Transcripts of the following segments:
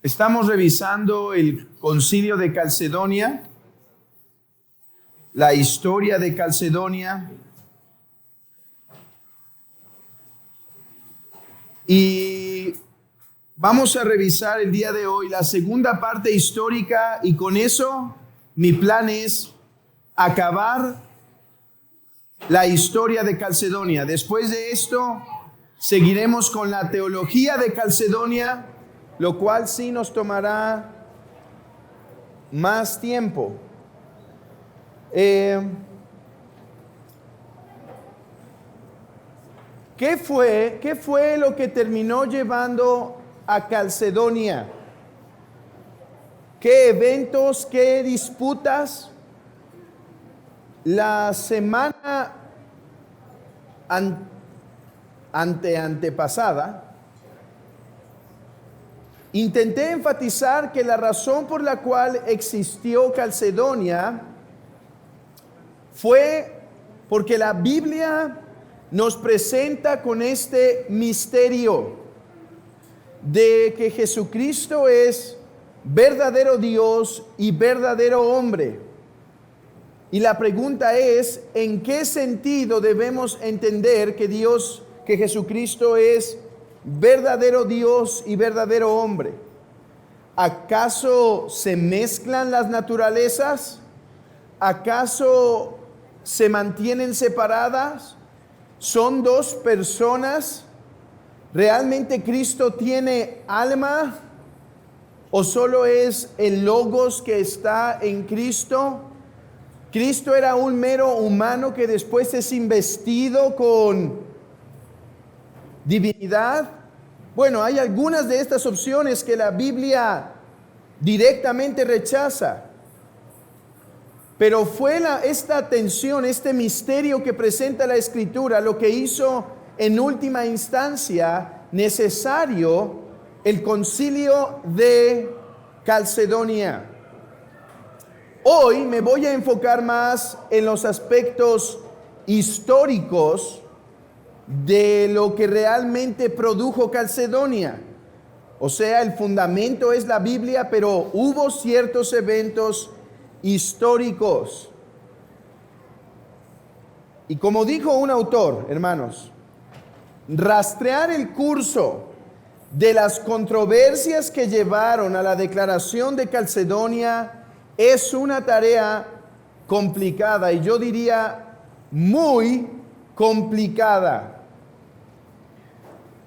Estamos revisando el Concilio de Calcedonia, la historia de Calcedonia, y vamos a revisar el día de hoy la segunda parte histórica, y con eso mi plan es acabar la historia de Calcedonia. Después de esto seguiremos con la teología de Calcedonia, lo cual sí nos tomará más tiempo. ¿Qué fue lo que terminó llevando a Calcedonia? ¿Qué eventos, qué disputas? La semana antepasada intenté enfatizar que la razón por la cual existió Calcedonia fue porque la Biblia nos presenta con este misterio de que Jesucristo es verdadero Dios y verdadero hombre. Y la pregunta es, ¿en qué sentido debemos entender que Jesucristo es verdadero Dios y verdadero hombre? ¿Acaso se mezclan las naturalezas? ¿Acaso se mantienen separadas? ¿Son dos personas? ¿Realmente Cristo tiene alma? ¿O solo es el Logos que está en Cristo? ¿Cristo era un mero humano que después es investido con divinidad? Bueno, hay algunas de estas opciones que la Biblia directamente rechaza. Pero fue esta tensión, este misterio que presenta la Escritura, lo que hizo en última instancia necesario el Concilio de Calcedonia. Hoy me voy a enfocar más en los aspectos históricos de lo que realmente produjo Calcedonia. O sea, el fundamento es la Biblia, pero hubo ciertos eventos históricos. Y como dijo un autor, hermanos, rastrear el curso de las controversias que llevaron a la declaración de Calcedonia es una tarea complicada, y yo diría muy complicada.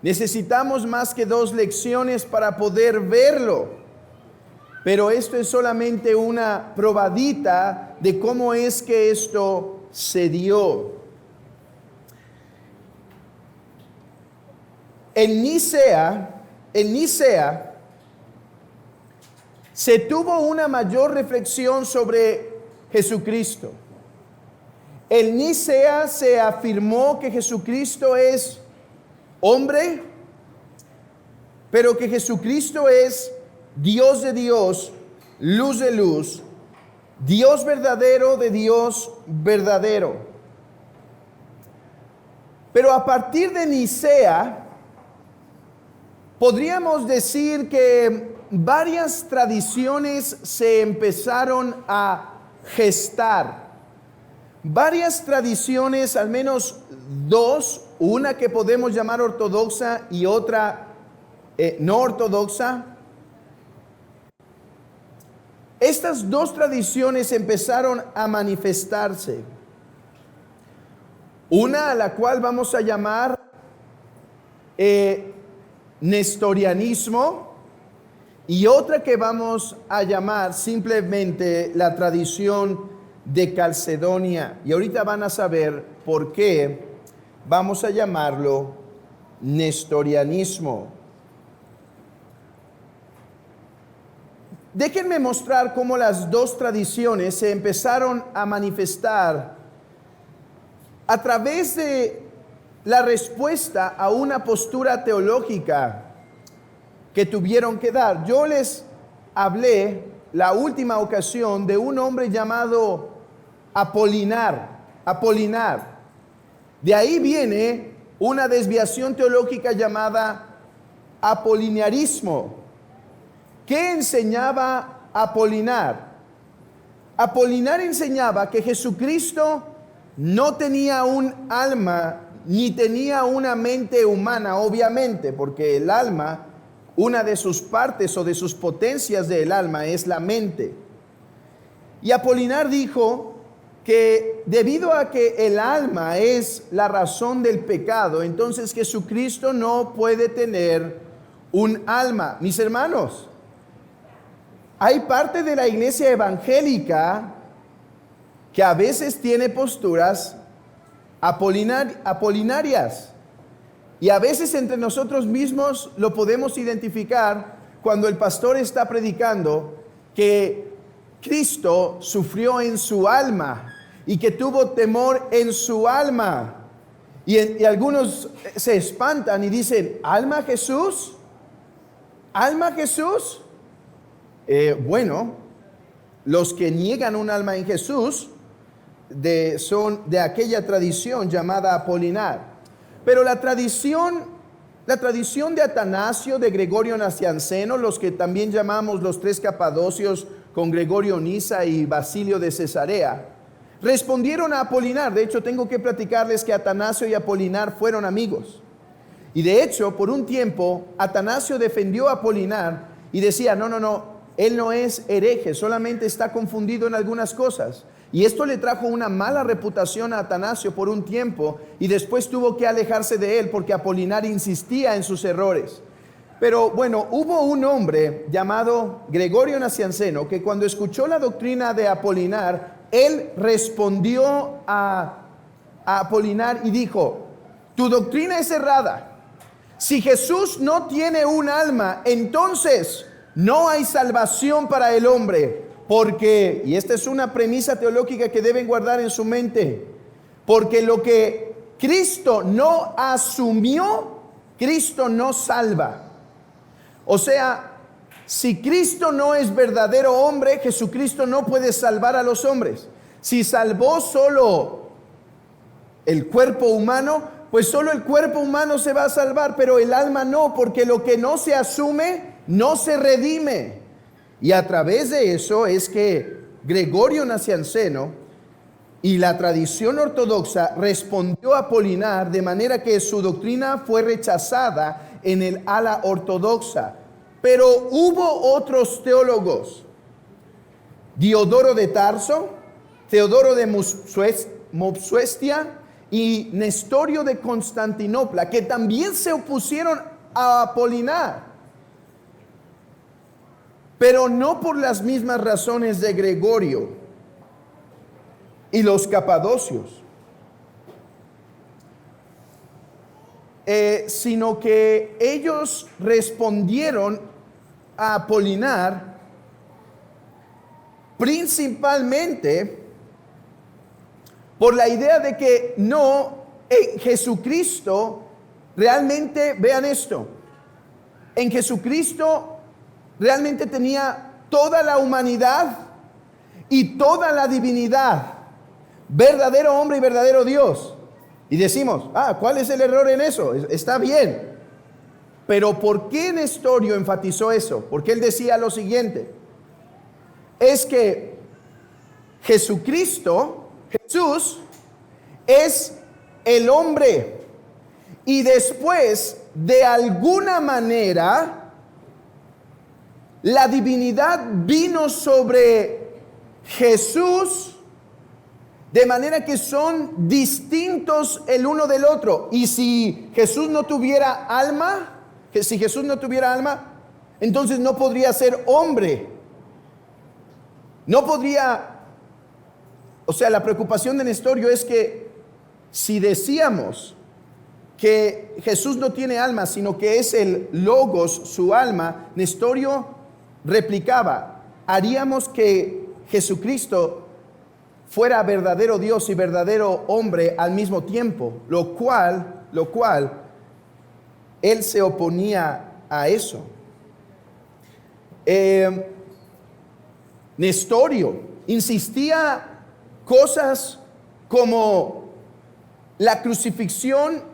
Necesitamos más que 2 lecciones para poder verlo, pero esto es solamente una probadita de cómo es que esto se dio. En Nicea se tuvo una mayor reflexión sobre Jesucristo. En Nicea se afirmó que Jesucristo es hombre, pero que Jesucristo es Dios de Dios, luz de luz, Dios verdadero de Dios verdadero. Pero a partir de Nicea, podríamos decir que varias tradiciones se empezaron a gestar. Varias tradiciones, al menos 2, una que podemos llamar ortodoxa y otra no ortodoxa. Estas 2 tradiciones empezaron a manifestarse. Una a la cual vamos a llamar nestorianismo, y otra que vamos a llamar simplemente la tradición de Calcedonia. Y ahorita van a saber por qué vamos a llamarlo nestorianismo. Déjenme mostrar cómo las 2 tradiciones se empezaron a manifestar a través de la respuesta a una postura teológica que tuvieron que dar. Yo les hablé la última ocasión de un hombre llamado Apolinar. De ahí viene una desviación teológica llamada apolinarismo. ¿Qué enseñaba Apolinar? Apolinar enseñaba que Jesucristo no tenía un alma ni tenía una mente humana, obviamente, porque el alma, una de sus partes o de sus potencias del alma es la mente. Y Apolinar dijo que debido a que el alma es la razón del pecado, entonces Jesucristo no puede tener un alma. Mis hermanos, hay parte de la iglesia evangélica que a veces tiene posturas apolinarias. Y a veces entre nosotros mismos lo podemos identificar cuando el pastor está predicando que Cristo sufrió en su alma y que tuvo temor en su alma. Y algunos se espantan y dicen, ¿alma Jesús? ¿Alma Jesús? Bueno, los que niegan un alma en Jesús son de aquella tradición llamada Apolinar. Pero la tradición de Atanasio, de Gregorio Nacianceno, los que también llamamos los tres capadocios con Gregorio Nisa y Basilio de Cesarea, respondieron a Apolinar. De hecho, tengo que platicarles que Atanasio y Apolinar fueron amigos. Y de hecho, por un tiempo, Atanasio defendió a Apolinar y decía, no, él no es hereje, solamente está confundido en algunas cosas. Y esto le trajo una mala reputación a Atanasio por un tiempo y después tuvo que alejarse de él porque Apolinar insistía en sus errores. Pero bueno, hubo un hombre llamado Gregorio Nacianceno que cuando escuchó la doctrina de Apolinar, él respondió a Apolinar y dijo, tu doctrina es errada. Si Jesús no tiene un alma, entonces no hay salvación para el hombre. Porque, y esta es una premisa teológica que deben guardar en su mente, porque lo que Cristo no asumió, Cristo no salva. O sea, si Cristo no es verdadero hombre, Jesucristo no puede salvar a los hombres. Si salvó solo el cuerpo humano, pues solo el cuerpo humano se va a salvar, pero el alma no, porque lo que no se asume, no se redime. Y a través de eso es que Gregorio Nacianceno y la tradición ortodoxa respondió a Apolinar de manera que su doctrina fue rechazada en el ala ortodoxa. Pero hubo otros teólogos, Diodoro de Tarso, Teodoro de Mopsuestia y Nestorio de Constantinopla, que también se opusieron a Apolinar. Pero no por las mismas razones de Gregorio y los capadocios, sino que ellos respondieron a Apolinar principalmente por la idea de que en Jesucristo realmente, vean esto, en Jesucristo realmente tenía toda la humanidad y toda la divinidad, verdadero hombre y verdadero Dios. Y decimos, ¿cuál es el error en eso? Está bien. Pero ¿por qué Nestorio enfatizó eso? Porque él decía lo siguiente, es que Jesús, es el hombre y después, de alguna manera, la divinidad vino sobre Jesús de manera que son distintos el uno del otro. Y si Jesús no tuviera alma, entonces no podría ser hombre. No podría, o sea, la preocupación de Nestorio es que si decíamos que Jesús no tiene alma, sino que es el Logos, su alma, Nestorio replicaba, haríamos que Jesucristo fuera verdadero Dios y verdadero hombre al mismo tiempo, lo cual él se oponía a eso. Nestorio insistía cosas como la crucifixión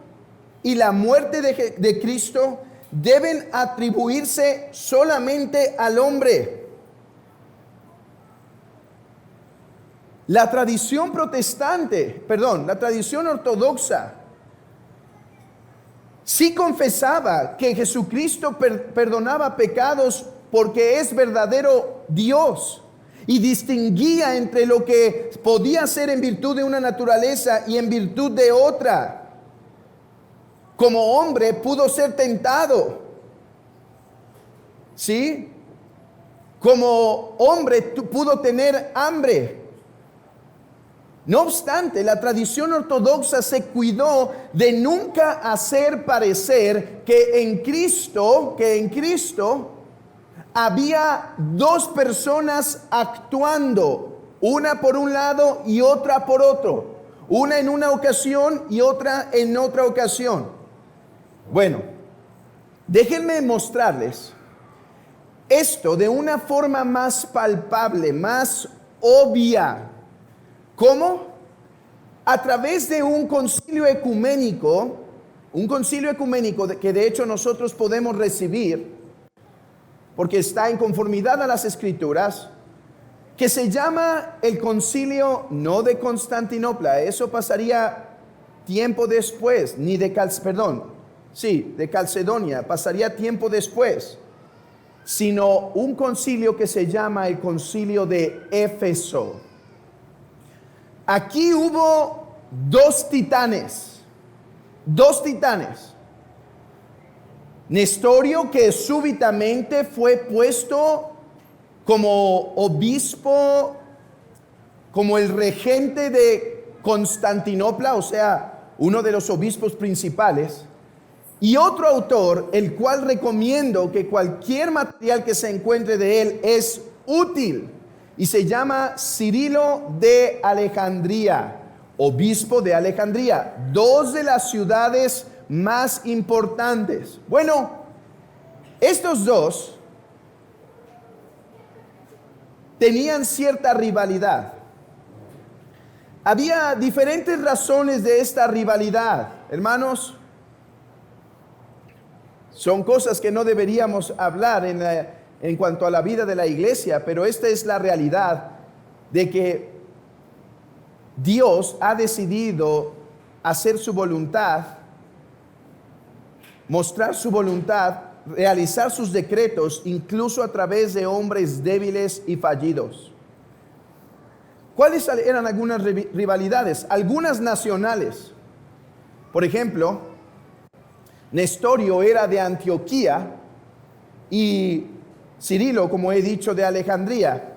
y la muerte de Cristo deben atribuirse solamente al hombre. La tradición la tradición ortodoxa, sí confesaba que Jesucristo perdonaba pecados porque es verdadero Dios y distinguía entre lo que podía ser en virtud de una naturaleza y en virtud de otra. Como hombre pudo ser tentado, ¿sí? Como hombre pudo tener hambre. No obstante, la tradición ortodoxa se cuidó de nunca hacer parecer que en Cristo había dos personas actuando, una por un lado y otra por otro, una en una ocasión y otra en otra ocasión. Bueno, déjenme mostrarles esto de una forma más palpable, más obvia. ¿Cómo? A través de un concilio ecuménico que de hecho nosotros podemos recibir, porque está en conformidad a las Escrituras, que se llama el concilio no de Constantinopla. Eso pasaría tiempo después, de Calcedonia, pasaría tiempo después, sino un concilio que se llama el concilio de Éfeso. Aquí hubo dos titanes. Nestorio, que súbitamente fue puesto como obispo, como el regente de Constantinopla, o sea, uno de los obispos principales. Y otro autor, el cual recomiendo que cualquier material que se encuentre de él es útil, y se llama Cirilo de Alejandría, obispo de Alejandría, dos de las ciudades más importantes. Bueno, estos dos tenían cierta rivalidad. Había diferentes razones de esta rivalidad, hermanos. Son cosas que no deberíamos hablar en cuanto a la vida de la iglesia, pero esta es la realidad de que Dios ha decidido hacer su voluntad, mostrar su voluntad, realizar sus decretos, incluso a través de hombres débiles y fallidos. ¿Cuáles eran algunas rivalidades? Algunas nacionales. Por ejemplo, Nestorio era de Antioquía y Cirilo, como he dicho, de Alejandría.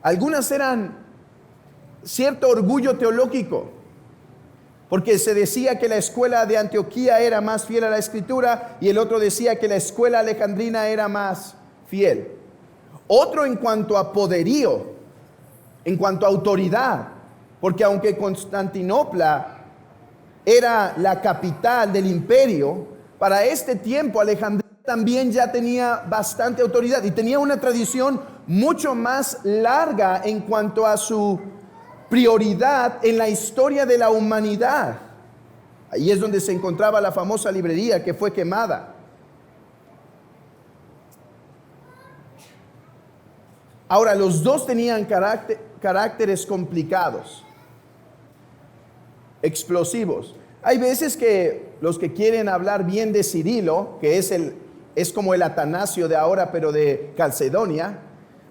Algunas eran cierto orgullo teológico, porque se decía que la escuela de Antioquía era más fiel a la Escritura y el otro decía que la escuela alejandrina era más fiel. Otro en cuanto a poderío, en cuanto a autoridad, porque aunque Constantinopla era la capital del imperio, para este tiempo Alejandría también ya tenía bastante autoridad y tenía una tradición mucho más larga en cuanto a su prioridad en la historia de la humanidad. Ahí es donde se encontraba la famosa librería que fue quemada. Ahora, los dos tenían caracteres complicados, explosivos. Hay veces que los que quieren hablar bien de Cirilo, que es como el Atanasio de ahora, pero de Calcedonia,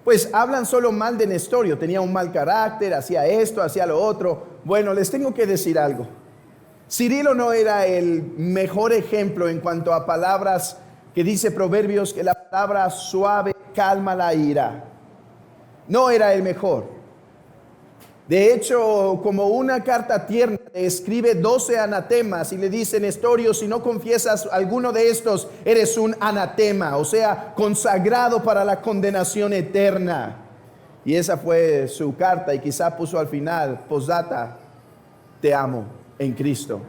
pues hablan solo mal de Nestorio. Tenía un mal carácter, hacía esto, hacía lo otro. Bueno, les tengo que decir algo. Cirilo no era el mejor ejemplo en cuanto a palabras que dice Proverbios, que la palabra suave calma la ira. No era el mejor. De hecho, como una carta tierna, le escribe 12 anatemas y le dice: Nestorio, si no confiesas alguno de estos, eres un anatema, o sea, consagrado para la condenación eterna. Y esa fue su carta, y quizá puso al final, postdata, te amo en Cristo.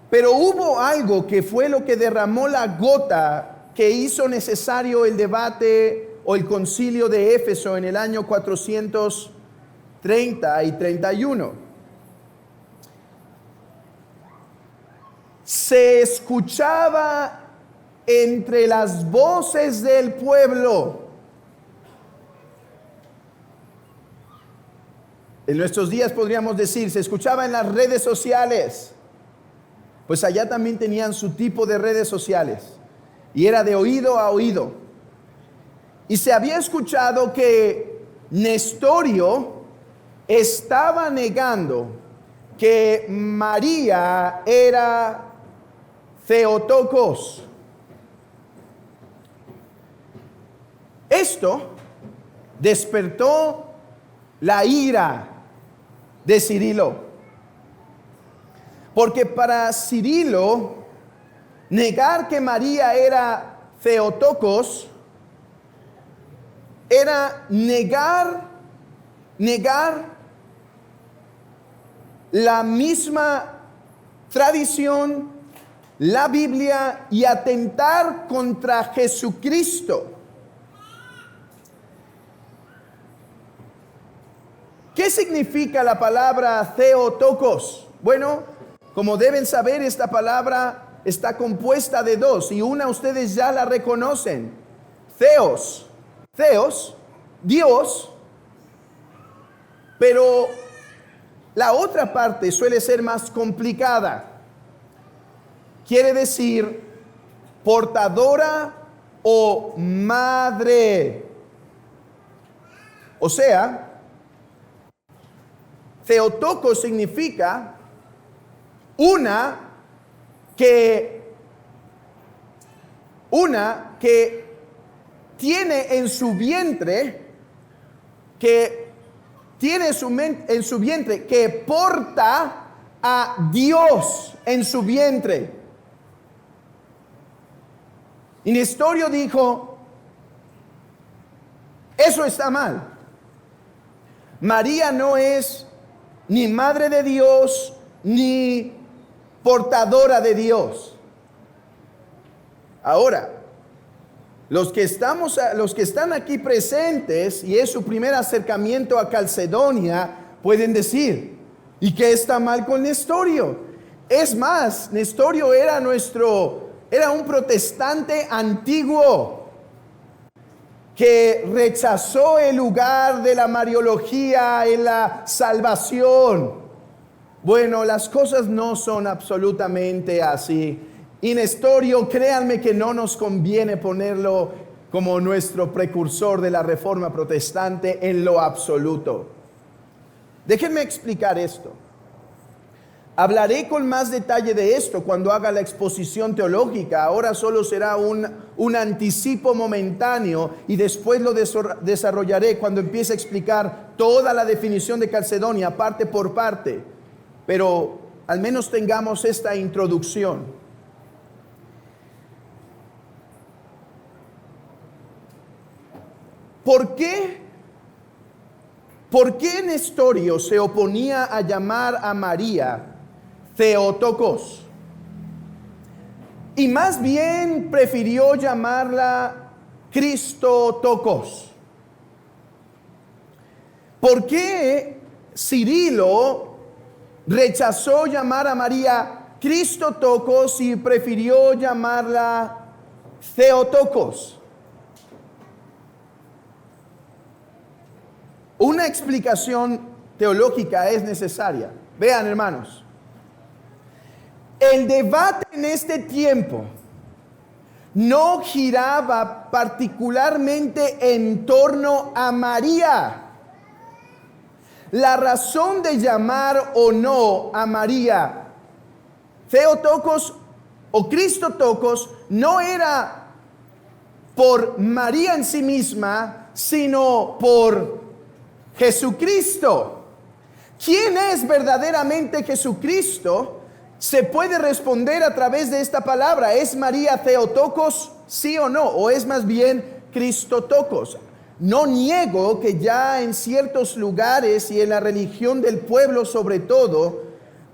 Pero hubo algo que fue lo que derramó la gota que hizo necesario el debate o el concilio de Éfeso en el año 430 y 31. se escuchaba entre las voces del pueblo. En nuestros días podríamos decir, se escuchaba en las redes sociales. Pues allá también tenían su tipo de redes sociales. Y era de oído a oído. Y se había escuchado que Nestorio estaba negando que María era Theotokos. Esto despertó la ira de Cirilo, porque para Cirilo negar que María era Theotokos era negar la misma tradición, la Biblia, y atentar contra Jesucristo. ¿Qué significa la palabra Theotokos? Bueno, como deben saber, esta palabra está compuesta de dos, y una ustedes ya la reconocen. Theos, Dios, pero la otra parte suele ser más complicada. Quiere decir portadora o madre. O sea, Theotokos significa una que tiene en su vientre, que porta a Dios en su vientre. Y Nestorio dijo, eso está mal. María no es ni madre de Dios, ni portadora de Dios. Ahora, los que están aquí presentes, y es su primer acercamiento a Calcedonia, pueden decir, ¿y qué está mal con Nestorio? Es más, Nestorio era un protestante antiguo que rechazó el lugar de la Mariología en la salvación. Bueno, las cosas no son absolutamente así. Y Nestorio, créanme que no nos conviene ponerlo como nuestro precursor de la Reforma Protestante en lo absoluto. Déjenme explicar esto. Hablaré con más detalle de esto cuando haga la exposición teológica. Ahora solo será un anticipo momentáneo, y después lo desarrollaré cuando empiece a explicar toda la definición de Calcedonia, parte por parte. Pero al menos tengamos esta introducción. ¿Por qué Nestorio se oponía a llamar a María Theotokos? Y más bien prefirió llamarla Cristotokos. ¿Por qué Cirilo rechazó llamar a María Cristotokos y prefirió llamarla Theotokos? Una explicación teológica es necesaria. Vean, hermanos, el debate en este tiempo no giraba particularmente en torno a María. La razón de llamar o no a María Theotokos o Cristotokos no era por María en sí misma, sino por Jesucristo. ¿Quién es verdaderamente Jesucristo? Se puede responder a través de esta palabra. ¿Es María Theotokos, sí o no? ¿O es más bien Cristotokos? No niego que ya en ciertos lugares y en la religión del pueblo sobre todo,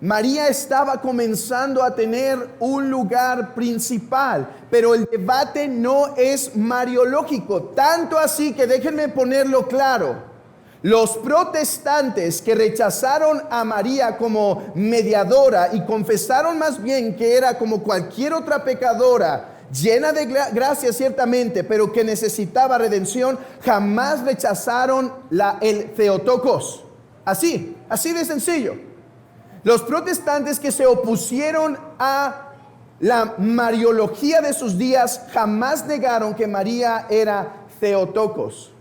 María estaba comenzando a tener un lugar principal, pero el debate no es mariológico, tanto así que déjenme ponerlo claro. Los protestantes que rechazaron a María como mediadora y confesaron más bien que era como cualquier otra pecadora, llena de gracia ciertamente, pero que necesitaba redención, jamás rechazaron el Theotokos. Así de sencillo. Los protestantes que se opusieron a la mariología de sus días jamás negaron que María era Theotokos,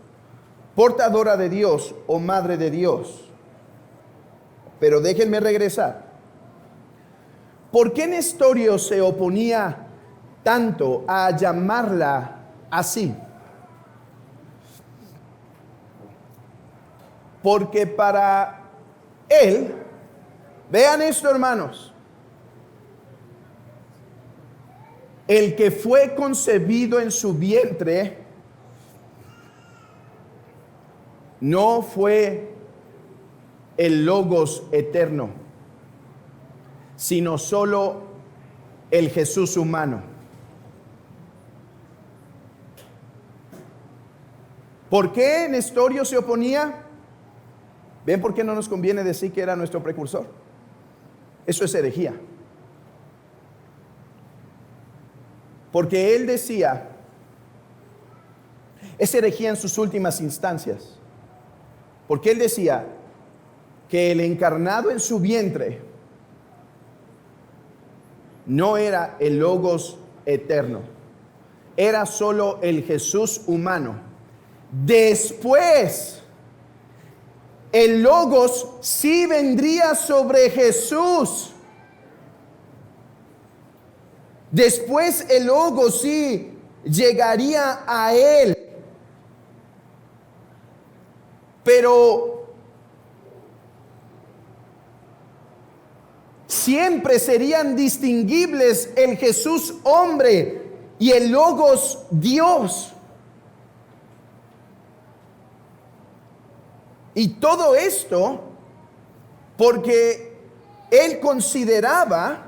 portadora de Dios o madre de Dios. Pero déjenme regresar. ¿Por qué Nestorio se oponía tanto a llamarla así? Porque para él, vean esto, hermanos, el que fue concebido en su vientre no fue el Logos eterno, sino solo el Jesús humano. ¿Por qué Nestorio se oponía? ¿Ven por qué no nos conviene decir que era nuestro precursor? Eso es herejía. Porque él decía, es herejía en sus últimas instancias, porque él decía que el encarnado en su vientre no era el Logos eterno, era solo el Jesús humano. Después, el Logos sí vendría sobre Jesús. Después el Logos sí llegaría a él. Pero siempre serían distinguibles el Jesús hombre y el Logos Dios. Y todo esto porque él consideraba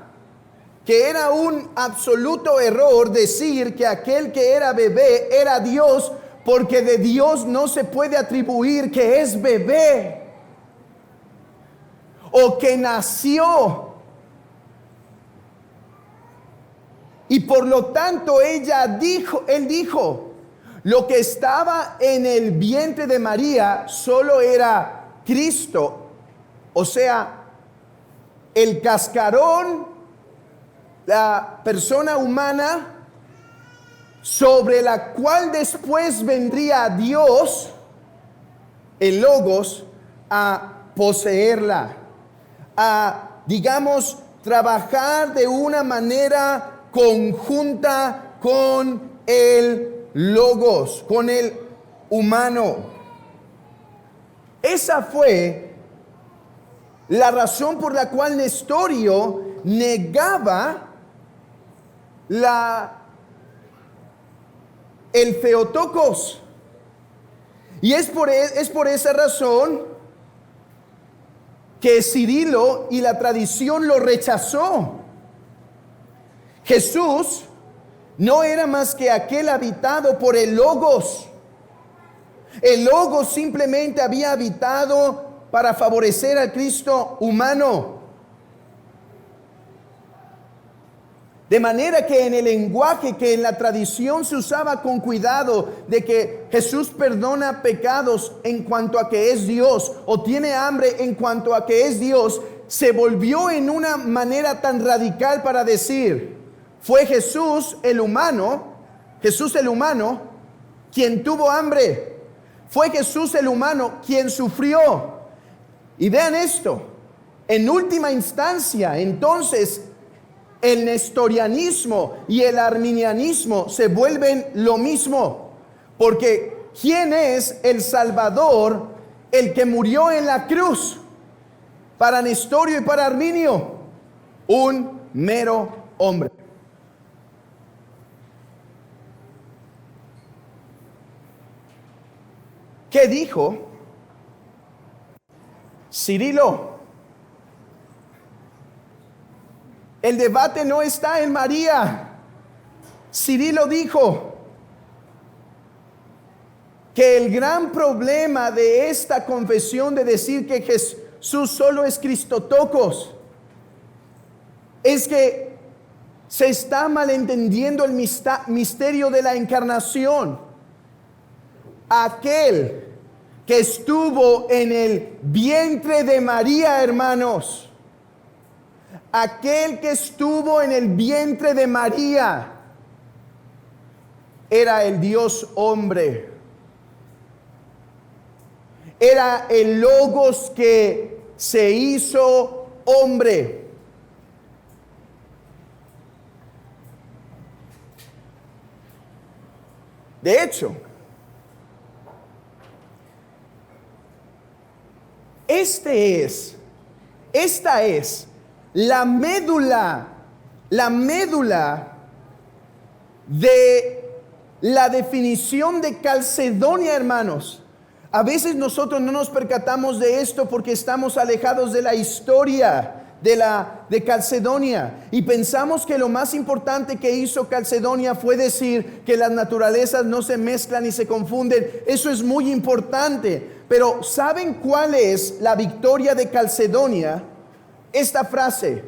que era un absoluto error decir que aquel que era bebé era Dios, porque de Dios no se puede atribuir que es bebé o que nació. Y por lo tanto él dijo, lo que estaba en el vientre de María solo era Cristo, o sea, el cascarón, la persona humana sobre la cual después vendría Dios, el Logos, a poseerla, a, digamos, trabajar de una manera conjunta con el Logos, con el humano. Esa fue la razón por la cual Nestorio negaba el Theotokos. Y es por esa razón que Cirilo y la tradición lo rechazó. Jesús no era más que aquel habitado por el Logos. El Logos simplemente había habitado para favorecer al Cristo humano. De manera que en el lenguaje que en la tradición se usaba con cuidado de que Jesús perdona pecados en cuanto a que es Dios, o tiene hambre en cuanto a que es Dios, se volvió en una manera tan radical para decir, fue Jesús el humano, quien tuvo hambre. Fue Jesús el humano quien sufrió. Y vean esto, en última instancia, entonces, el nestorianismo y el arminianismo se vuelven lo mismo. Porque ¿quién es el Salvador? El que murió en la cruz. Para Nestorio y para Arminio, un mero hombre. ¿Qué dijo Cirilo? El debate no está en María. Cirilo dijo, que el gran problema de esta confesión de decir que Jesús solo es Cristotocos es que se está malentendiendo el misterio de la encarnación. Aquel que estuvo en el vientre de María, hermanos, aquel que estuvo en el vientre de María era el Dios hombre. Era el Logos que se hizo hombre. De hecho, esta es la médula de la definición de Calcedonia, hermanos. A veces nosotros no nos percatamos de esto porque estamos alejados de la historia de Calcedonia y pensamos que lo más importante que hizo Calcedonia fue decir que las naturalezas no se mezclan y se confunden. Eso es muy importante, pero ¿saben cuál es la victoria de Calcedonia? Esta frase: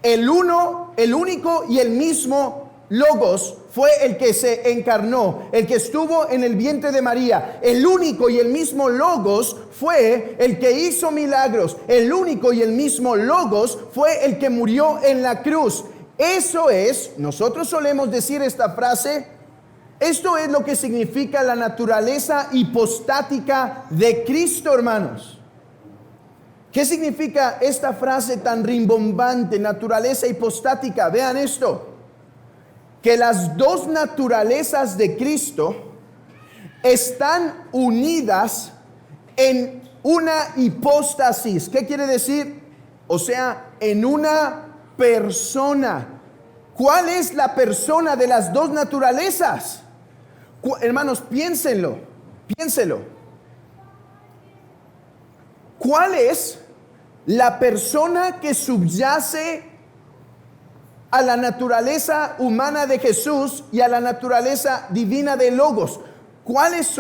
el único y el mismo Logos fue el que se encarnó, el que estuvo en el vientre de María. El único y el mismo Logos fue el que hizo milagros. El único y el mismo Logos fue el que murió en la cruz. Eso es, nosotros solemos decir esta frase, esto es lo que significa la naturaleza hipostática de Cristo, hermanos. ¿Qué significa esta frase tan rimbombante, naturaleza hipostática? Vean esto. Que las dos naturalezas de Cristo están unidas en una hipóstasis. ¿Qué quiere decir? O sea, en una persona. ¿Cuál es la persona de las dos naturalezas? Hermanos, piénsenlo. ¿Cuál es la persona que subyace a la naturaleza humana de Jesús y a la naturaleza divina de Logos? ¿Cuál es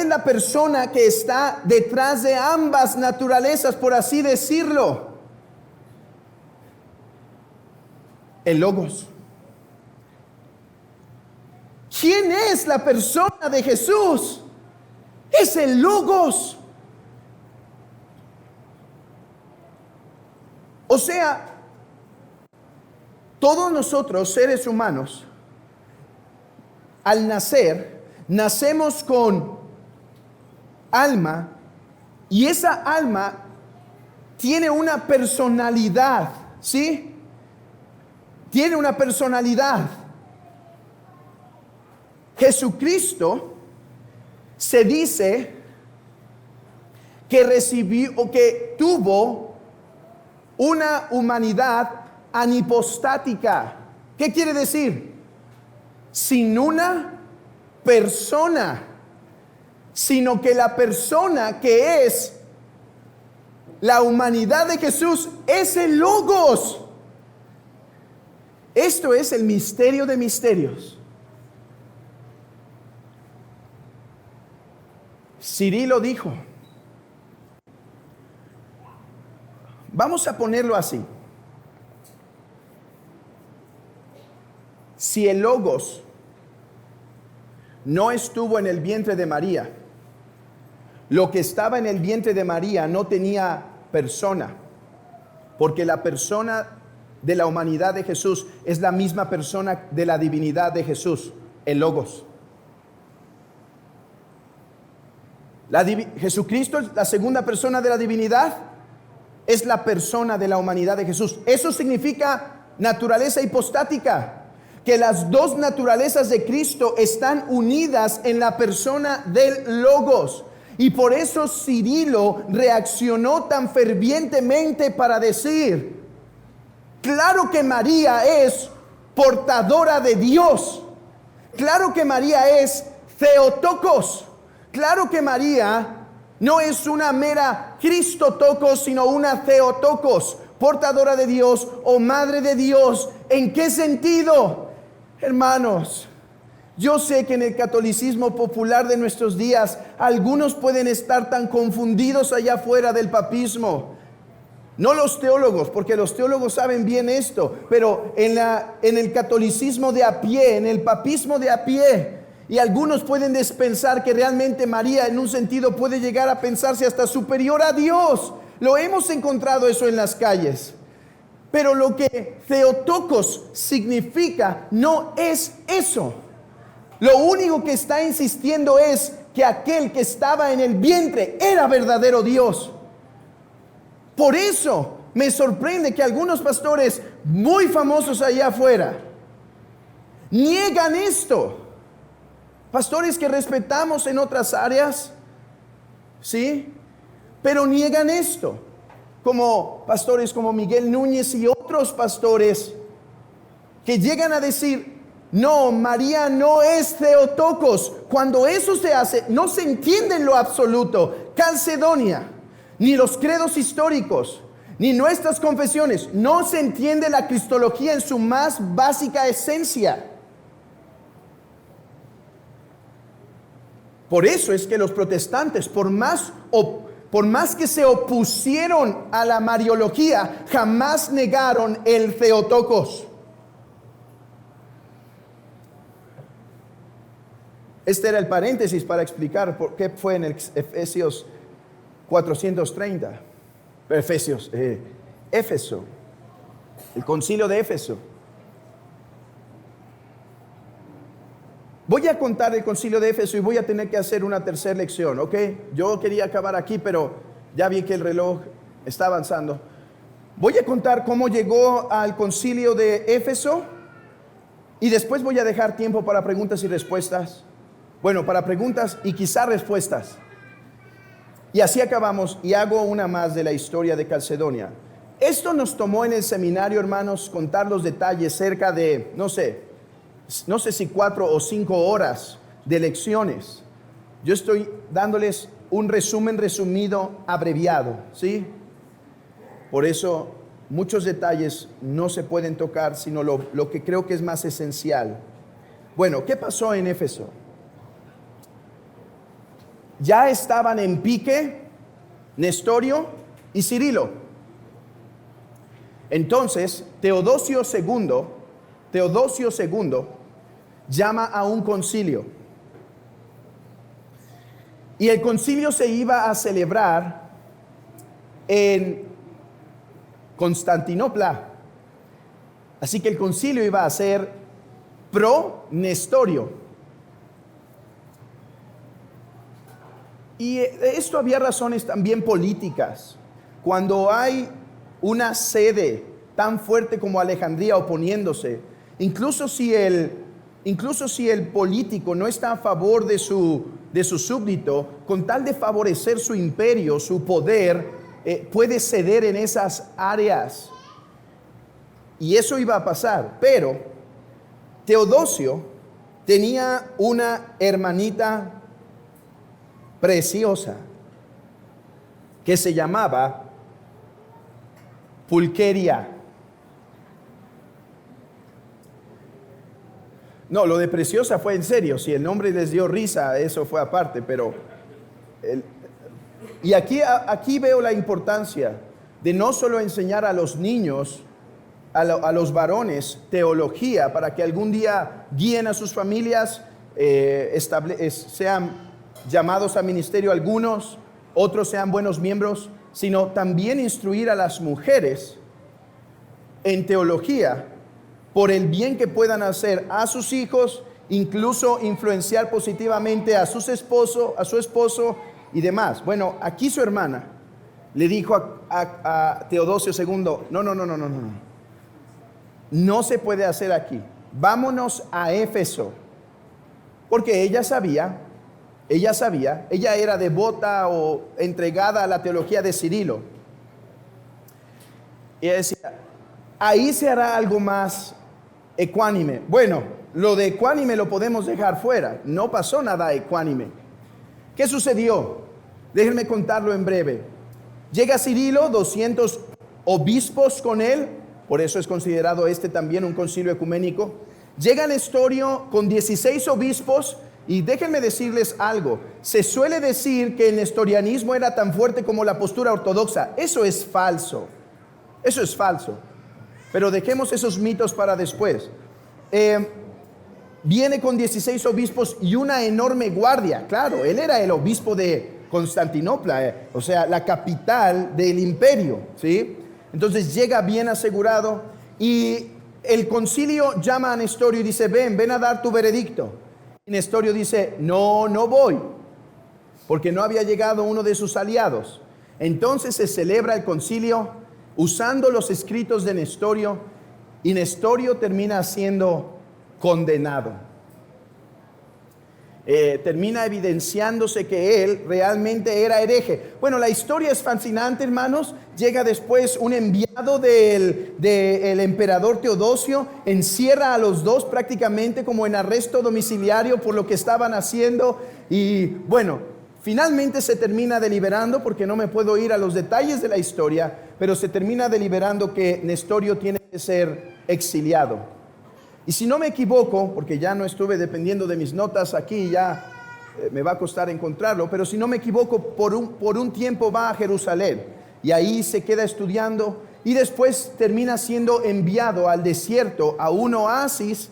la persona que está detrás de ambas naturalezas, por así decirlo? El Logos. ¿Quién es la persona de Jesús? Es el Logos. O sea, todos nosotros, seres humanos, al nacer, nacemos con alma, y esa alma tiene una personalidad, ¿sí? Tiene una personalidad. Jesucristo se dice que recibió o que tuvo una humanidad anipostática. ¿Qué quiere decir? Sin una persona, sino que la persona que es la humanidad de Jesús es el Logos. Esto es el misterio de misterios. Cirilo dijo, vamos a ponerlo así: si el Logos no estuvo en el vientre de María, lo que estaba en el vientre de María no tenía persona, porque la persona de la humanidad de Jesús es la misma persona de la divinidad de Jesús, el Logos. Jesucristo es la segunda persona de la divinidad, es la persona de la humanidad de Jesús. Eso significa naturaleza hipostática, que las dos naturalezas de Cristo están unidas en la persona del Logos. Y por eso Cirilo reaccionó tan fervientemente para decir: claro que María es portadora de Dios, claro que María es Theotokos, claro que María no es una mera Cristotokos, sino una Theotokos, portadora de Dios o madre de Dios. ¿En qué sentido? Hermanos, Yo sé que en el catolicismo popular de nuestros días, algunos pueden estar tan confundidos allá afuera del papismo. No los teólogos, porque los teólogos saben bien esto, pero en el catolicismo de a pie, en el papismo de a pie, y algunos pueden pensar que realmente María en un sentido puede llegar a pensarse hasta superior a Dios. Lo hemos encontrado eso en las calles. Pero lo que Theotokos significa no es eso. Lo único que está insistiendo es que aquel que estaba en el vientre era verdadero Dios. Por eso me sorprende que algunos pastores muy famosos allá afuera niegan esto. Pastores que respetamos en otras áreas, ¿sí? Pero niegan esto. Como pastores como Miguel Núñez y otros pastores que llegan a decir: no, María no es Theotokos. Cuando eso se hace, no se entiende en lo absoluto Calcedonia, ni los credos históricos, ni nuestras confesiones. No se entiende la cristología en su más básica esencia. Por eso es que los protestantes, por más que se opusieron a la mariología, jamás negaron el Theotokos. Este era el paréntesis para explicar por qué fue en el Efesios 430. Éfeso, el concilio de Éfeso. Voy a contar el concilio de Éfeso y voy a tener que hacer una tercera lección, ¿ok? Yo quería acabar aquí, pero ya vi que el reloj está avanzando. Voy a contar cómo llegó al concilio de Éfeso y después voy a dejar tiempo para preguntas y respuestas. Bueno, para preguntas y quizá respuestas. Y así acabamos y hago una más de la historia de Calcedonia. Esto nos tomó en el seminario, hermanos, contar los detalles cerca de, no sé si 4 o 5 horas de lecciones. Yo estoy dándoles un resumen resumido, abreviado, ¿sí? Por eso muchos detalles no se pueden tocar, sino lo que creo que es más esencial. Bueno, ¿qué pasó en Éfeso? Ya estaban en pique Nestorio y Cirilo. Entonces, Teodosio II llama a un concilio. Y el concilio se iba a celebrar en Constantinopla. Así que el concilio iba a ser pro Nestorio. Y esto había razones también políticas. Cuando hay una sede tan fuerte como Alejandría oponiéndose, incluso si el político no está a favor de su súbdito, con tal de favorecer su imperio, su poder, puede ceder en esas áreas. Y eso iba a pasar. Pero Teodosio tenía una hermanita preciosa que se llamaba Pulqueria. No, lo de preciosa fue en serio. Si el nombre les dio risa, eso fue aparte. Pero y aquí veo la importancia de no solo enseñar a los niños, a los varones, teología, para que algún día guíen a sus familias, sean llamados a ministerio algunos, otros sean buenos miembros, sino también instruir a las mujeres en teología por el bien que puedan hacer a sus hijos, incluso influenciar positivamente a su esposo y demás. Bueno, aquí su hermana le dijo a Teodosio II, no se puede hacer aquí, vámonos a Éfeso, porque ella era devota o entregada a la teología de Cirilo. Y ella decía, ahí se hará algo más ecuánime. Bueno, lo de ecuánime lo podemos dejar fuera. No pasó nada ecuánime. ¿Qué sucedió? Déjenme contarlo en breve. Llega Cirilo, 200 obispos con él, por eso es considerado también un concilio ecuménico. Llega Nestorio con 16 obispos y déjenme decirles algo. Se suele decir que el nestorianismo era tan fuerte como la postura ortodoxa. Eso es falso. Eso es falso. Pero dejemos esos mitos para después. Viene con 16 obispos y una enorme guardia. Claro, él era el obispo de Constantinopla, o sea, la capital del imperio, ¿sí? Entonces llega bien asegurado y el concilio llama a Nestorio y dice, ven a dar tu veredicto. Y Nestorio dice, no voy, porque no había llegado uno de sus aliados. Entonces se celebra el concilio usando los escritos de Nestorio y Nestorio termina siendo condenado. Termina evidenciándose que él realmente era hereje. Bueno, la historia es fascinante, hermanos. Llega después un enviado del emperador Teodosio, encierra a los dos prácticamente como en arresto domiciliario por lo que estaban haciendo. Y bueno, finalmente se termina deliberando, porque no me puedo ir a los detalles de la historia, pero se termina deliberando que Nestorio tiene que ser exiliado. Y si no me equivoco, porque ya no estuve dependiendo de mis notas aquí, ya me va a costar encontrarlo, pero si no me equivoco, por un tiempo va a Jerusalén y ahí se queda estudiando y después termina siendo enviado al desierto, a un oasis,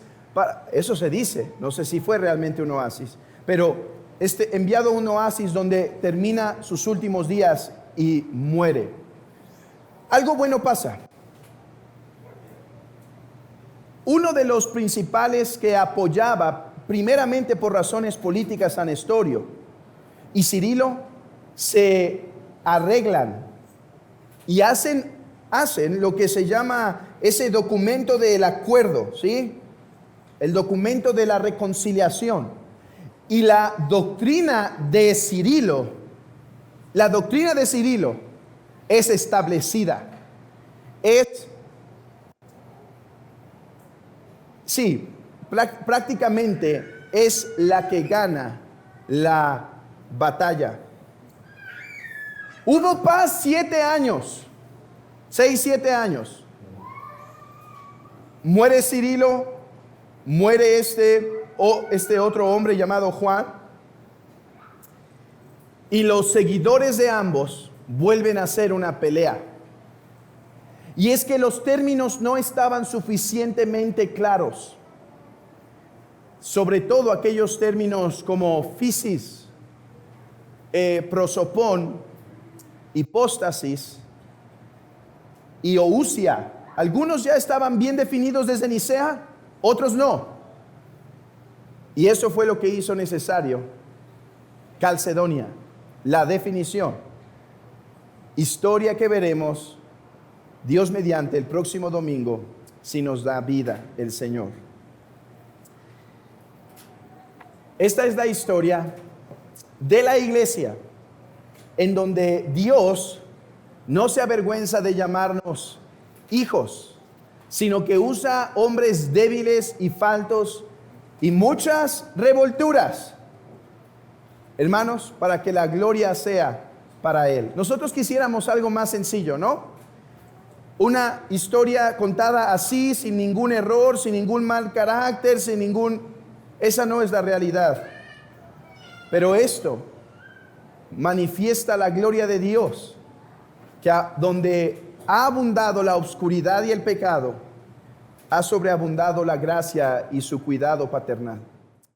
eso se dice, no sé si fue realmente un oasis, pero enviado a un oasis donde termina sus últimos días y muere. Algo bueno pasa. Uno de los principales que apoyaba, primeramente por razones políticas, a Nestorio y Cirilo, se arreglan y hacen lo que se llama ese documento del acuerdo, ¿sí? El documento de la reconciliación. Y la doctrina de Cirilo es establecida. Sí, prácticamente es la que gana la batalla. Hubo paz 7 años, 6-7 años. Muere Cirilo, muere este otro hombre llamado Juan, y los seguidores de ambos vuelven a hacer una pelea. Y es que los términos no estaban suficientemente claros, sobre todo aquellos términos como physis, prosopón, hipóstasis y ousia. Algunos ya estaban bien definidos desde Nicea, otros no. Y eso fue lo que hizo necesario Calcedonia, la definición. Historia que veremos Dios mediante el próximo domingo, si nos da vida el Señor. Esta es la historia de la iglesia, en donde Dios no se avergüenza de llamarnos hijos, sino que usa hombres débiles y faltos y muchas revolturas, hermanos, para que la gloria sea para Él. Nosotros quisiéramos algo más sencillo, ¿no? Una historia contada así, sin ningún error, sin ningún mal carácter, esa no es la realidad. Pero esto manifiesta la gloria de Dios, que donde ha abundado la oscuridad y el pecado, ha sobreabundado la gracia y su cuidado paternal.